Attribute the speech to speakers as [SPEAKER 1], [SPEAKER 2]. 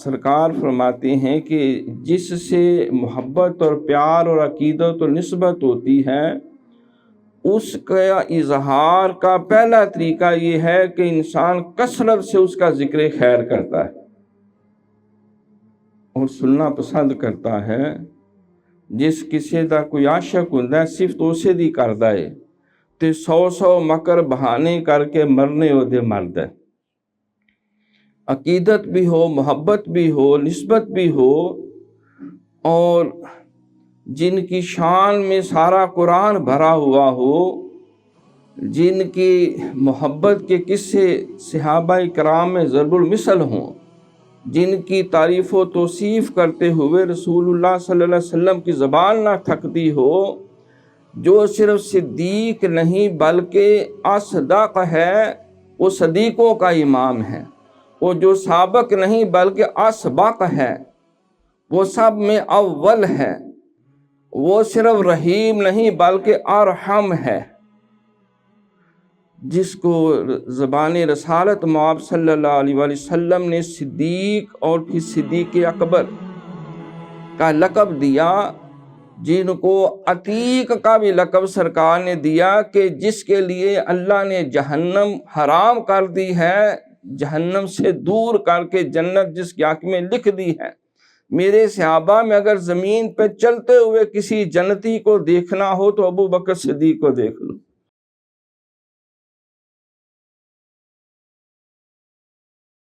[SPEAKER 1] سرکار فرماتے ہیں کہ جس سے محبت اور پیار اور عقیدت اور نسبت ہوتی ہے اس کا اظہار کا پہلا طریقہ یہ ہے کہ انسان کثرت سے اس کا ذکر خیر کرتا ہے اور سننا پسند کرتا ہے. جس کسی دا کوئی عاشق ہوندا ہے صرف تو اسے دی کردا ہے تے 100 مکر بہانے کر کے مرنے ہو دے مرد ہے. عقیدت بھی ہو، محبت بھی ہو، نسبت بھی ہو، اور جن کی شان میں سارا قرآن بھرا ہوا ہو، جن کی محبت کے قصے صحابہ کرام میں ضرب المثل ہوں، جن کی تعریف و توصیف کرتے ہوئے رسول اللہ صلی اللہ علیہ وسلم کی زبان نہ تھکتی ہو، جو صرف صدیق نہیں بلکہ اصدق ہے، وہ صدیقوں کا امام ہے. وہ جو سابق نہیں بلکہ اسبق ہے، وہ سب میں اول ہے. وہ صرف رحیم نہیں بلکہ ارحم ہے. جس کو زبان رسالت مآب صلی اللہ علیہ وآلہ وسلم نے صدیق اور پھر صدیق اکبر کا لقب دیا، جن کو عتیق کا بھی لقب سرکار نے دیا کہ جس کے لیے اللہ نے جہنم حرام کر دی ہے، جہنم سے دور کر کے جنت جس کے حق میں لکھ دی ہے. میرے صحابہ میں اگر زمین پہ چلتے ہوئے کسی جنتی کو دیکھنا ہو تو ابو بکر صدیق کو دیکھ لو.